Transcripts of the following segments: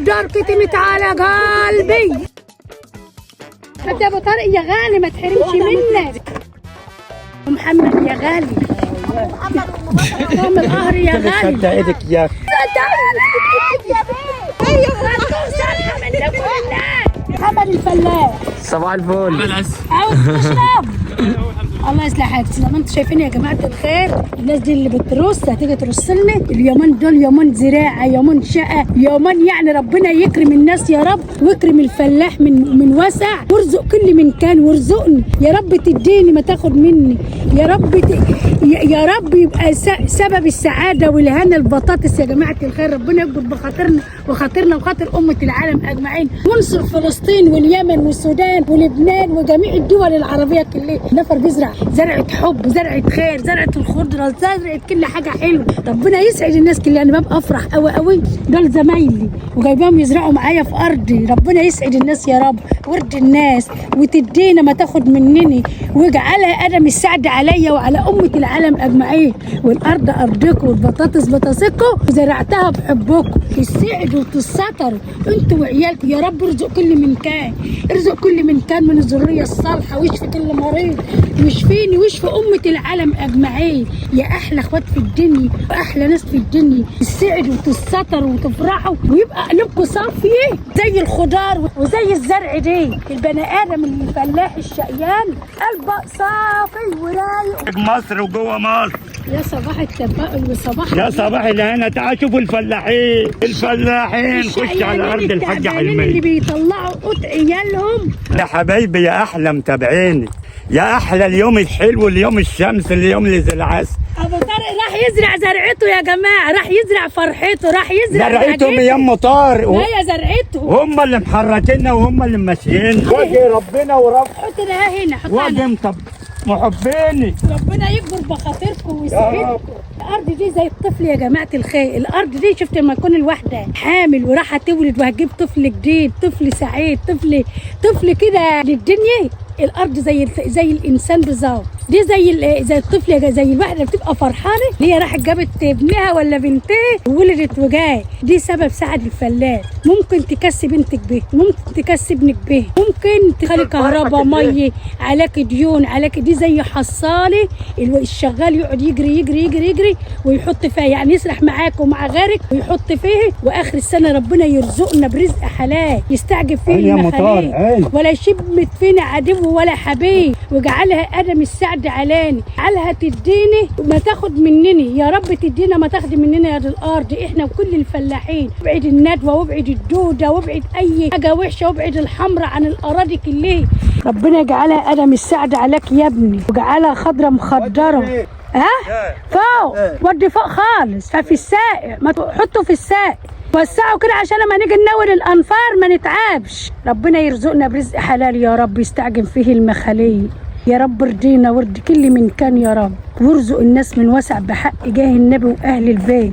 والدار كتمت على قلبي. يا ابو طارق يا غالي ما تحرمش منك. محمد يا غالي. محمد القهر يا غالي. شد ايدك يا محمد الفلاح. صباح الفل. عاوز تشرب؟ الله يصلح حالك. زي ما انتم شايفين يا جماعه الخير، الناس دي اللي بترص هتيجي ترص لنا اليومين دول، يومين زراعه، يومين شقه، يومين يعني ربنا يكرم الناس يا رب، ويكرم الفلاح من وسع، وارزق كل من كان، وارزقني يا رب، تديني ما تاخد مني يا رب، يا رب يبقى سبب السعاده والهنا البطاطس يا جماعه الخير. ربنا يكبر بخاطرنا وخاطرنا وخاطر امه العالم اجمعين، وانصر فلسطين واليمن والسودان ولبنان وجميع الدول العربيه كلها. نفر بيزرع زرعه حب، زرعه خير، زرعه الخضره، زرعه كل حاجه حلوه. ربنا يسعد الناس كلها. انا ببقى افرح قوي قوي، دول زمايلي وجايباهم يزرعوا معايا في ارضي. ربنا يسعد الناس يا رب، ورد الناس وتدينا ما تاخد منني، واجعلها قدم السعد عليا وعلى امه العالم اجمعين. والارض ارضكم والبطاطس بطاطسكم وزرعتها بحبكم، تسعدوا وتستروا انتوا وعيالكم يا رب. ارزق كل من كان، ارزق كل من كان من الذريه الصالحه، واشفي كل مريض، واشفيني واشفي امه العالم اجمعين. يا احلى اخوات في الدنيا واحلى ناس في الدنيا، تسعدوا وتستروا وتفرحوا ويبقى قلبكم صافيه زي الخضار وزي الزرع دي. البني ادم الفلاح الشقيان قلبه صافي ورايق. مصر وجوه مصر. يا صباح التفاؤل وصباح يا صباح الهنا. تعالوا شوفوا الفلاحين، الفلاحين خش على ارض الحاج حلمي اللي بيطلعوا قوت عيالهم. يا حبايبي يا احلى متابعيني، يا احلى اليوم الحلو، اليوم الشمس، اليوم اللي زي العسل. ابو طارق راح يزرع زرعته يا جماعه، راح يزرع فرحته، راح يزرع زرعتهم يا ام طارق. لا يا زرعتهم، هم اللي محركيننا وهم اللي ماشيين. وجه ربنا ورب. حط لها هنا، حط وجه طب محبيني. ربنا يكبر بخاطركم ويسعدكم. الارض دي زي الطفل يا جماعه الخير. الارض دي شفت لما تكون الواحده حامل وراح تولد وهتجيب طفل جديد، طفل سعيد، طفل كده للدنيا. الارض زي الانسان بالظبط. دي زي الطفل، زي الواحده بتبقى فرحانه اللي هي راحت جابت ابنها ولا بنتها وولدت وجاي. دي سبب سعد الفلاح. ممكن تكسب بنتك به، ممكن تكسب ابنك به، ممكن تخلي كهرباء، ميه، عليك ديون، عليك. دي زي حصاله الشغال يقعد يجري يجري يجري يجري ويحط فيها، يعني يسرح معاك ومع غيرك ويحط فيه، واخر السنه ربنا يرزقنا برزق حلال يستعجب فيه المخاليق، ولا يشمت فينا عدو ولا حبيب، وجعلها قدم السعد علاني. جعلها تديني ما تاخد منني يا رب، تدينا ما تاخد مننا يا دي الارض. احنا وكل الفلاحين، وابعد الندوه وابعد الدوده وابعد اي حاجه وحشه وابعد الحمراء عن الاراضي كلها. ربنا يجعلها قدم السعد عليك يا ابني، وجعلها خضره مخضره. ها فوق، ودي فوق خالص. ففي السائق ما تحطه في السائق، وسعوا كده عشان لما نيجي ننور الانفار ما نتعبش. ربنا يرزقنا برزق حلال يا رب، يستعجل فيه المخاليق يا رب. ارضينا وارضي كل من كان يا رب، وارزق الناس من وسع بحق جاه النبي واهل البيت.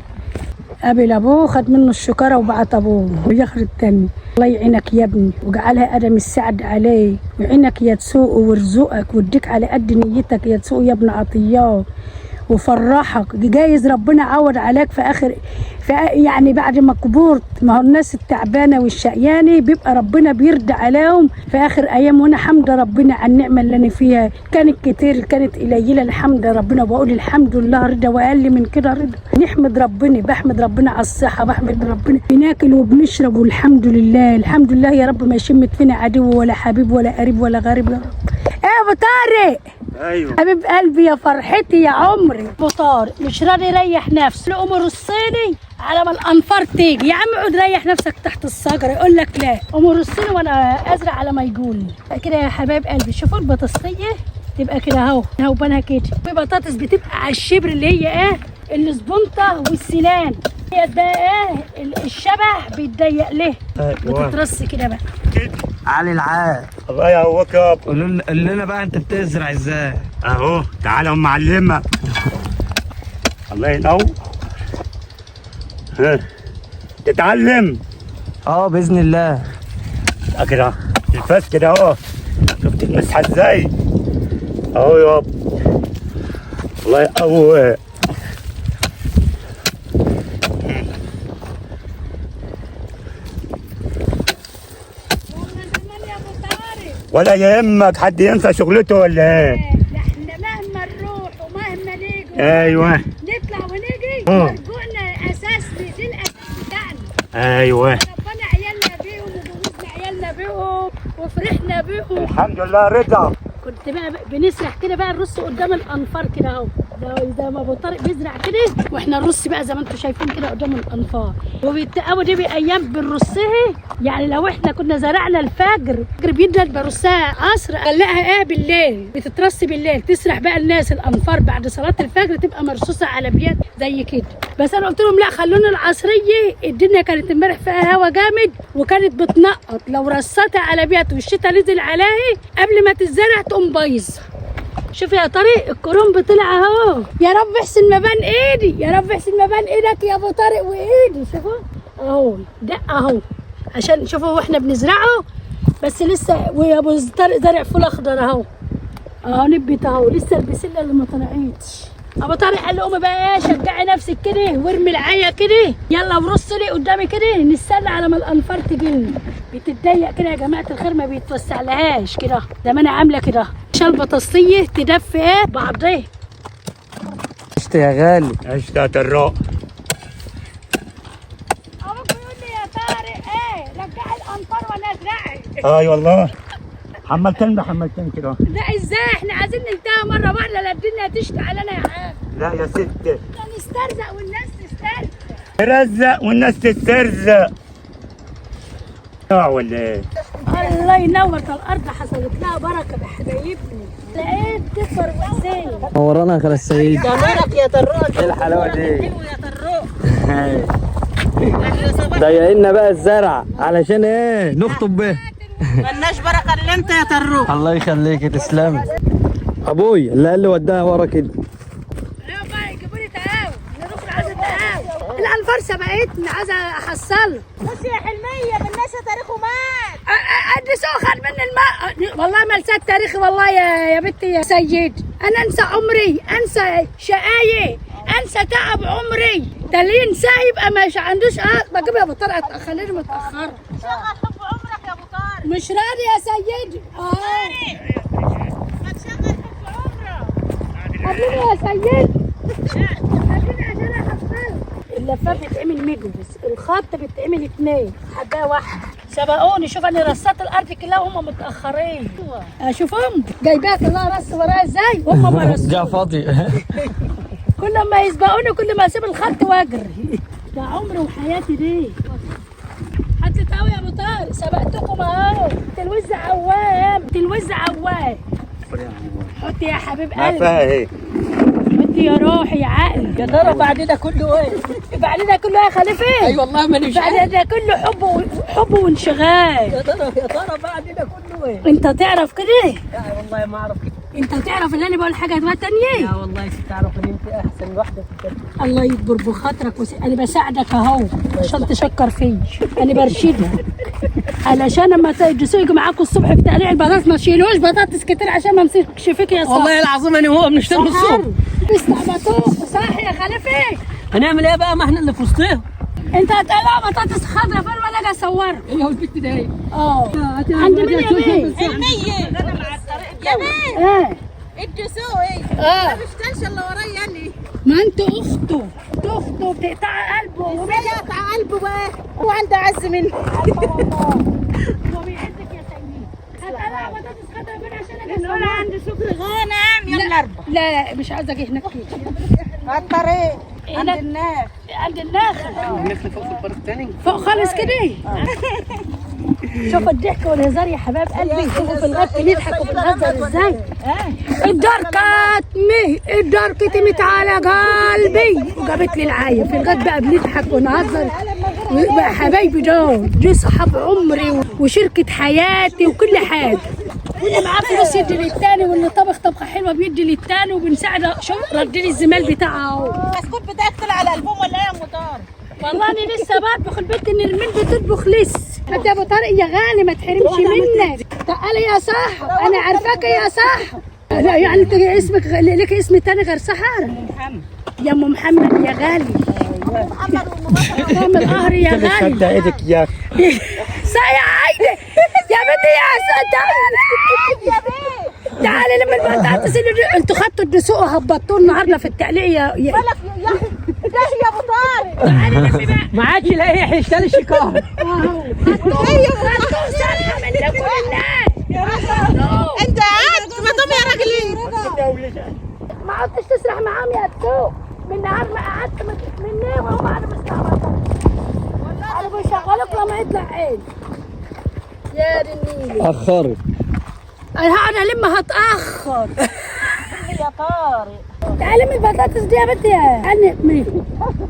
قابل ابوه خد منه الشكاره وبعت ابوه وياخد التاني. الله يعينك يا ابني، وجعلها قدم السعد عليه، ويعينك يا تسوق ويرزقك ويديك على قد نيتك يا تسوق يا ابن عطياه، وفرحك. جايز ربنا عوض عليك في اخر يعني بعد ما كبرت. ما هو الناس التعبانه والشقيانه بيبقى ربنا بيرضى عليهم في اخر ايام. وانا حمد ربنا على النعمه اللي انا فيها، كانت كتير كانت قليله، الحمد ربنا. بقول الحمد لله رضا، واقل من كده رضا. نحمد ربنا، بحمد ربنا على الصحه، بحمد ربنا بناكل وبنشرب، والحمد لله. الحمد لله يا رب، ما يشمت فينا عدو ولا حبيب ولا قريب ولا غريب يا رب. ايه يا ابو طارق؟ ايوه حبيب قلبي يا فرحتي يا عمري. ابو طارق مش راضي يريح نفسه، الامور الصيني على ما الانفار تيجي. يا عم اقعد ريح نفسك تحت الشجره. يقول لك لا، امور الصيني وانا ازرع على ما يقول كده يا حبايب قلبي. شوفوا البطاطسيه تبقى كده اهو بنها كده. في بطاطس بتبقى على الشبر اللي هي ايه السبونطه والسنان، هي ده ايه الشبه بيتضيق له وتترص كده بقى. علي العال. الله يقويك يا ابو. قول لنا بقى انت بتزرع ازاي؟ اهو تعالى ام معلمه. الله ينور. ها تتعلم. باذن الله. كده الفاس كده اهو. شفت المسحه ازاي؟ اهو يابا. الله يقوي. ولا يهمك حد ينسى شغلته ولا ايه؟ ده احنا مهما نروح ومهما نيجي ايوه نطلع ونيجي اه. مرجوعنا اساس دي الاساس بتاعنا. ايوه ربنا عيالنا بيهم وجوزنا عيالنا بيهم وفرحنا بيهم. الحمد لله رضا. كنت بقى بنسرح كده بقى نرص قدام الانفار كده اهو، زي ما ابو طارق بيزرع كده واحنا نرص بقى زي ما انتم شايفين كده قدام الانفار. وبيتقابوا دي بايام بنرصها، يعني لو احنا كنا زرعنا الفجر بيدنا برصها عصر اخليها ايه بالليل، بتترص بالليل تسرح بقى الناس الانفار بعد صلاه الفجر تبقى مرصوصه على بيات زي كده. بس انا قلت لهم لا خلونا العصريه، الدنيا كانت امبارح فيها هوا جامد وكانت بتنقط، لو رصتها على بيات والشتاء نزل عليها قبل ما تتزرع تقوم بايظه. شوف يا طارق الكرنب طلع اهو، يا رب احسن مبان ايدي، يا رب احسن مبان ايدك يا ابو طارق وايدي. شوفوا اهو دق اهو عشان شوفوا واحنا بنزرعه، بس لسه ويا ابو طارق زرع فول اخضر اهو اهو نبت اهو، لسه البسله اللي ما طلعتش. ابو طارق قال لامي بقى ايه شجعي نفسك كده وارمي العيا كده يلا ورص لي قدامي كده نستنى على ما الانفار تجيلنا. بتتضيق كده يا جماعه الخير ما بيتوسع لهاش كده زي ما انا عامله كده عشان البطاطسيه تدفي ايه بعضها. عشت يا غالي. عشت يا طراق. ابوك بيقول لي يا طارق ايه رجع الانفار وانا ازرعي. اي والله حملتين كده. لا ازاي احنا عايزين ننتهي مره واحده لا الدنيا تشتي علينا يا عم. لا يا ست نسترزق والناس تسترزق. ترزق والناس تترزق. ولا ايه؟ الله ينور الارض حصلت لها بركه بحبايبني. لقيت تكبر وزين. ورانا يا خال السيد. جمالك يا طراق. ايه الحلاوه دي؟ حلو يا طراق. ضايقنا بقى الزرع علشان ايه نخطب به. ملناش بركه الا انت يا طراق. الله يخليك تسلمي. ابوي اللي قال لي وداها ورا كده. ايوه بقى يجيبوا لي تقاوي نروح عايزه تقاوي. الانفار سبقتني عايزه احصلها. بصي يا حلميه بالناس تاريخه مات. قد سخن من الماء والله ما نسيت تاريخي والله يا بنتي يا سيد. انا انسى عمري انسى شقاية انسى تعب عمري. ده اللي ينساه يبقى مش عندوش بجيب يا ابو طارق خليني متاخره. شغل حب عمرك يا ابو طارق. مش راضي يا سيدي. ما تشغل حب عمرك. قبلني يا سيدي قبلني عشان احصلها. اللفات بتتعمل مجوز، الخط بتتعمل اتنين حبايه واحده. سبقوني شوف انا رصات الارض كلها وهم متاخرين. اشوفهم جايبات الله رص ورايا ازاي وهم ما رصوش. جا فاضي. كل ما يسبقوني كل ما اسيب الخط واجري. ده عمري وحياتي دي. حطيت قوي يا ابو طارق سبقتكم اهو. تلوز عوام تلوز عوام. حط يا حبيب ما قلبي. فيها ايه؟ حط يا روحي يا عقلي. يا ترى بعد ده كله ايه؟ بعد ده كله يا خليفه. اي والله مانيش بعد ده كله حب وانشغال. يا ترى بعد ده كله ايه؟ انت تعرف كده؟ لا والله ما اعرف كده. انت تعرف ان انا بقول حاجه بقى تانية؟ لا والله تعرف ان انت احسن واحده في الدنيا. الله يكبر بخاطرك انا بساعدك اهو عشان تشكر فيا. انا برشدك علشان لما تجلسوا يجوا معاكم الصبح في تقليع البطاطس ما تشيلوش بطاطس كتير عشان ما امسكش فيك يا صاحبي. والله العظيم انا هو بنشتغل الصبح. بيستعبطوك صح يا خليفه. هنعمل ايه بقى ما احنا اللي في وسطهم. انت هتقلع بطاطس خضرا فين وانا اجي اصورها. ايه هو البت ده ايه؟ اه عند مين يا بيه؟ حلميه انا مع الطريق يا بيه اه الجسوه ايه؟ اه ما بيشتغلش الا ورايا يعني. ما انت اخته بتقطع قلبه ازاي يقطع قلبه بقى؟ هو عنده عز مني. هو بيعزك يا سيدي. هتقلع بطاطس خضرا فين عشان اجي نقول عند شكري غانم يلا اربع. لا مش عايزه اجي هناك كده. على الطريق عند هناك الناس. عند الناخل نخلي فوق في البر الثاني. فوق خالص كده. شوف الضحك والهزار يا حباب قلبي. شوفوا في الغد بنضحك وبنهزر ازاي. الدار كاتمه الدار كتمت على قلبي وجابت لي العايه. في الغد بقى بنضحك ونهزر بقى حبايبي دول صحاب عمري وشركه حياتي وكل حاجه. واللي معاه فلوس يدي للتاني واللي طبخ طبخه حلوه بيدي للتاني وبنساعده. شوف رد لي الزمال بتاعه اهو. الكسكوت بتاعك طلع على البوم ولا ايه يا ام طارق؟ والله انا لسه بطبخ البنت نرمين بتطبخ لسه. انت يا ابو طارق يا غالي ما تحرمش منك. تعالي يا صاحب انا عارفاك يا صاحب. لا يعني انت اسمك لك اسم تاني غير سحر؟ محمد. يا ام محمد يا غالي. محمد وام بكر. ام القهر يا غالي. ايدك يا سايع عايده يا اسكتي يا حسن تعالي لما البطاطس اللي انتوا خدتوا الدسوق وهبطوه النهارده في التقليع يا ده يا ابو طارق. تعالي لمي بقى ما عادش لاقي يشتري الشكار. خدتوا سلحه منكم لله انت قاعد ما تقوم يا راجل. ما عدتش تسرح معاهم يا تسوق من نهار ما قعدت مني وهم قاعدين مستعبطين انا بشغلك لما يطلع عين يا دنيا اخرت. انا هقعد الم هتاخر يا طارق تعالي من البطاطس دي يا بنتي يا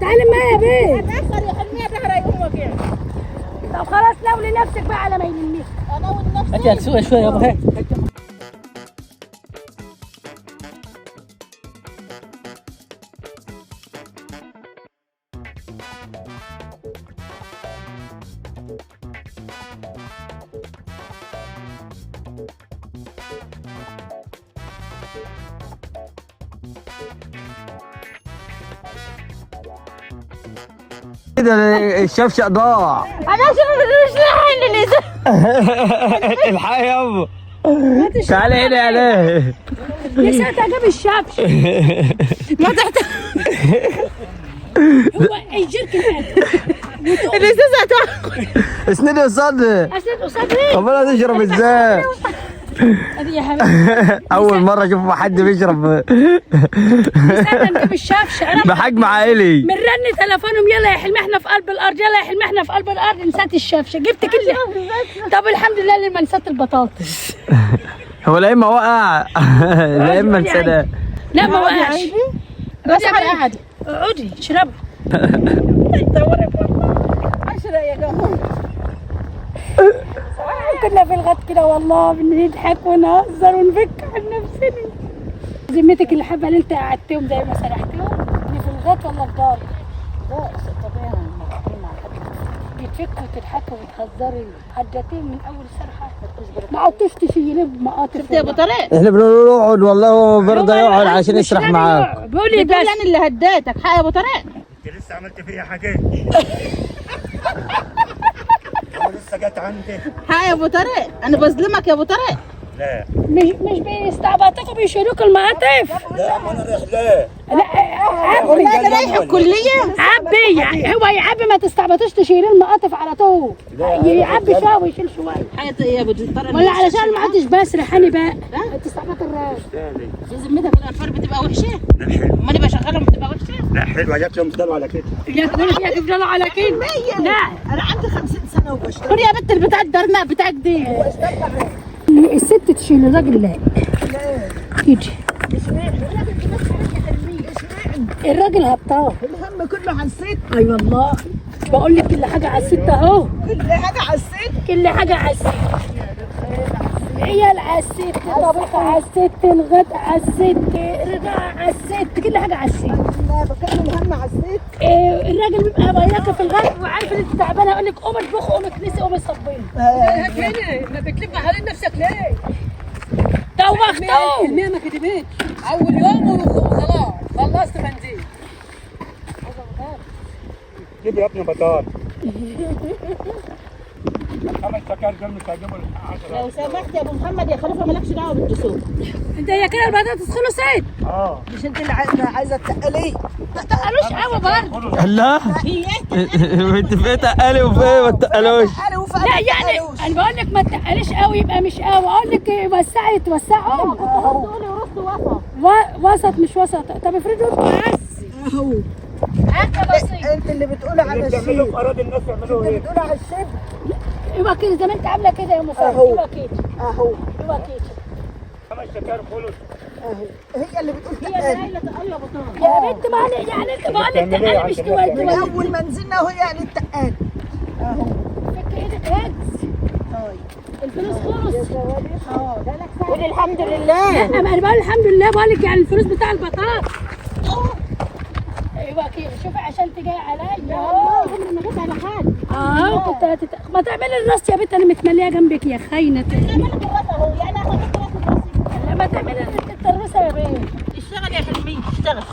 تعالي معايا يا بنت هتاخر يا حلميه ظهر يقومك يعني. طب خلاص ناولي نفسك بقى على ما يلميك انا والنفس انت هتسوق شويه يابا. هات كده الشفشق ضاع. انا مش لاحق اللي الحق يابا. تعالي هنا يا ليه. لسه جاب الشبش ما تحت هو الجركن الازازه هتوقع. اسندي قصاد. اسد قصاد ايه؟ امال تشرب ازاي؟ ادي يا حبيبي اول مره اشوف حد بيشرب استنى نجيب الشبش انا بحجم عائلي. من رن تليفونهم يلا يا حلمي احنا في قلب الارض يلا يا حلمي احنا في قلب الارض نسيت الشبشه جبت كل طب الحمد لله اللي ما نسيت البطاطس هو لا اما وقع لا اما انسداد. لا ما وقعش بس قاعد اقعدي اشربي اشرب يا جماعه. كنا في الغد كده والله بنضحك ونهزر ونفك عن نفسنا ذمتك اللي حابه اللي انت قعدتهم زي ما سرحتهم اللي في الغد ولا في دار؟ لا طبيعي بتفكوا وتضحكوا وتهزري حدتين من اول سرحه ما عدتوش تشيلوا بمقاطف شفت يا ابو طارق؟ احنا بنقول له اقعد والله هو بيرضى يقعد عشان يسرح معاك. بيقول لي بتقول بس انا اللي هديتك حق يا ابو طارق. انت لسه عملت فيا حاجه؟ لسه جت عندي. حق يا ابو طارق انا بظلمك يا ابو طارق. لا مش بيستعبطوكوا بيشيلوك المقاطف لا ما انا رايح لا. لا عبي لا انا رايح الكليه. عبي يعني هو يعبي ما تستعبطوش تشيلوا المقاطف على طول يعبي شويه ويشيل شويه حياتي ايه يا ابو طارق؟ ولا علشان ما عدتش بسرح انا بقى تستعبط الراس ذمتك الانفار بتبقى وحشه؟ لا حلو. امال انا بشغلهم بتبقى وحشه؟ لا حلوه جت يوم فضلوا على كده. يا تفضلوا على كده لا انا عندي 50 سنه وبشتغل. خد يا بنت البتاع الدرناء بتاعك دي. الست تشيل الراجل لا يجي الراجل هبطان الهم كله على الست. اي والله بقول لك كل حاجه على الست اهو كل حاجه على الست. كل حاجه على الست عيال على الست طبخ على الست الغدا على الست رضاعة على الست كل حاجه على الست لا بكلم الهم على الست. الراجل بيبقى بياكل في الغد وعارف ان انت تعبانه يقول لك قوم اطبخ قوم اكنسي قوم صبيني ما بتلف حوالين نفسك ليه؟ دوختوه المية ما كتبتش اول يوم وخلاص خلصت بنزين. جيب يا ابني بطاط. 5 سكر دول مش هيجيبوا 10. لو سمحت يا ابو محمد يا خليفه مالكش دعوه بالدسوق. انت هي كده البطاطس خلصت مش انت اللي عايزه تقلي. ما تقلوش قوي برضه لا انت في ايه تقلي وفي ايه ما تقلوش. لا يعني انا بقول لك ما تقليش قوي يبقى مش قوي اقول لك وسعي توسعهم تقولي ورص وسط مش وسط طب افرضوا انتوا عسي اهو. حاجه بسيطه انت اللي بتقولي على اللي بتعملوا في اراضي الناس يعملوا ايه؟ بتقولي على الست. يبقى كده زي ما انت عامله كده يا مصطفى أهو. يبقى كده اهو يبقى كده 5 سكر خلص. اهو هي اللي بتقول هي تقلي. اللي تقلب بطاطا يا بنت ما يعني انت بقول لك تقلي مش من اول ما نزلنا اهو يعني التقال. اهو فك ايدك هجز طيب الفلوس خلص قولي الحمد لله. لا ما انا بقول الحمد لله بقول لك يعني الفلوس بتاع البطاطا يبقى كده شوفي عشان انت جايه عليا عمري ما جيت على حد. كنت ما تعملي الراس يا بنت انا متمليه جنبك يا خاينه اعمل الراس اهو يعني اخد الراس. ما تعملي التربسه يا بنت اشتغل يا حلمي اشتغل.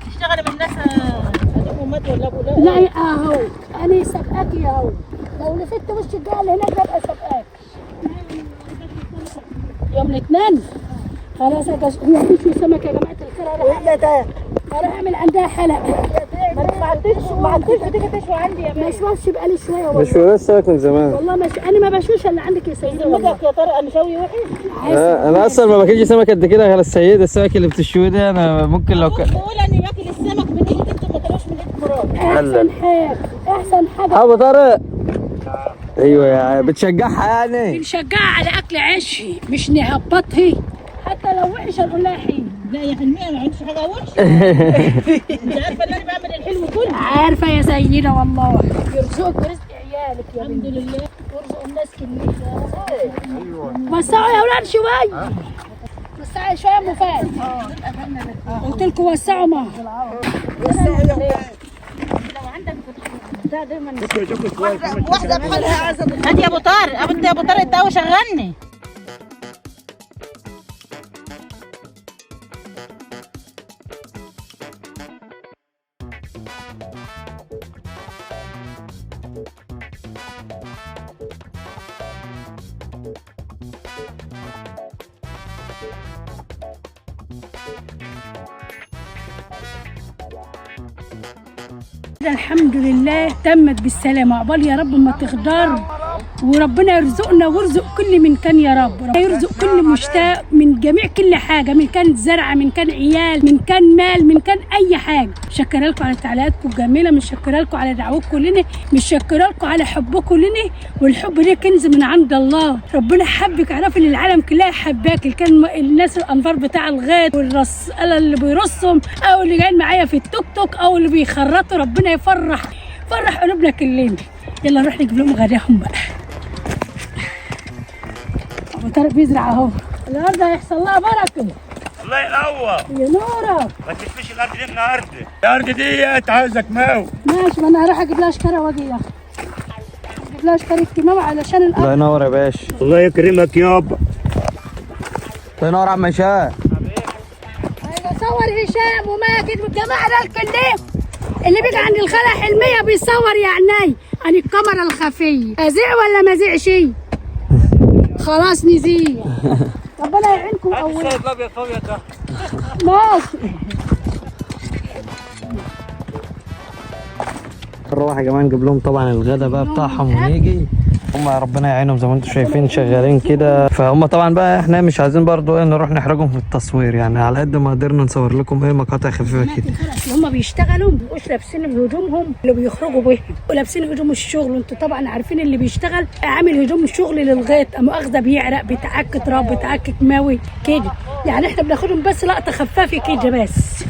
اشتغل من الناس ابو مات ولا ابو لا. لا اهو انا سابقاكي اهو لو لفت وشك جاي اللي هناك ببقى سابقاك يوم الاثنين. خلاص هي مفيش سمك يا جماعه الخير. اروح اعمل عندها حلقه. ما عندكش بتيجي تشوي عندي يا ما اشوفش بقالي شويه والله. مش بس سمك من زمان. والله مش انا ما بشوش اللي عندك يا سيدي والله. يا ترى انا شوي وحش. انا اصلا ما باكلش سمك قد كده غير السيده. السمك اللي بتشوي ده انا ممكن لو بقول اني باكل السمك من ايد انتوا ما تاكلوش من ايد مراد. احسن حاجه احسن حاجه. ابو طارق. ايوه يا بتشجعها يعني. بنشجعها على اكل عيشي مش نهبطها. حتى لو وحش نقول لها حين. لا يا حلمية ما عنديش حاجه وحشه. انت عارفه ان انا بعمل الحلو كله. عارفه يا سيدة والله. يرزقك ورزق عيالك يا الحمد بنتي. لله. ويرزق الناس كلها. وسعوا يا اولاد شويه. وسعوا شويه مفاد. قلت لكم وسعوا ما. واحده بحالها عايزه. هات يا ابو طارق، انت يا ابو طارق انت شغلني. الحمد لله تمت بالسلامة. عقبال يا رب ما تخضر وربنا يرزقنا ويرزق كل من كان يا رب. ربنا يرزق كل مشتاق من جميع كل حاجة، من كانت زرعة، من كان عيال، من كان مال، من كان أي حاجة. مشكرة لكم على تعليقاتكم الجميلة، مشكرة لكم على دعوتكم لنا، مشكرة لكم على حبكم لنا. والحب ده كنز من عند الله. ربنا حبك، اعرفي ان العالم كلها حباك. اللي كان الناس الانفار بتاع الغيط والرصاله اللي بيرصهم، او اللي جايين معايا في التوك توك، او اللي بيخرطوا، ربنا يفرح قلوبنا كلنا. يلا نروح نجيب لهم غداهم بقى. ابو طارق بيزرع اهو. الارض هيحصل لها بركه. الله ينور. يا نورك. ما تشفيش الارض دي النهارده. الارض ديت عايزك ماو. ماشي، ما انا هروح اجيب لها شكاره واجي لها. اجيب لها شكاره كيماوي علشان الارض. الله ينور يا باشا. الله يكرمك يابا. الله ينور يا عم هشام. ايوه صور هشام وماجد والجماعه ده الكلام اللي بيجي عند الخالة حلمية بيصور يا عيني عن الكاميرا الخفية. أزيع ولا ما أزيعش؟ خلاص نزيع. ربنا يعينكم أولا. ماشي. نروح يا جماعه نجيب لهم طبعا الغدا بقى بتاعهم ونيجي. هم ربنا يعينهم زي ما انتم شايفين شغالين كده. فهم طبعا بقى احنا مش عايزين برضو نروح نحرجهم في التصوير، يعني على قد ما قدرنا نصور لكم مقاطع خفيفه كده. هم بيشتغلوا مبيبقوش لابسين هدومهم اللي بيخرجوا بيهم، ولابسين هدوم الشغل. وانتوا طبعا عارفين اللي بيشتغل عامل هدوم الشغل للغايه مؤاخذه بيعرق، بيتعك تراب، بيتعك كيماوي كده. يعني احنا بناخدهم بس لقطه خفافه كده بس.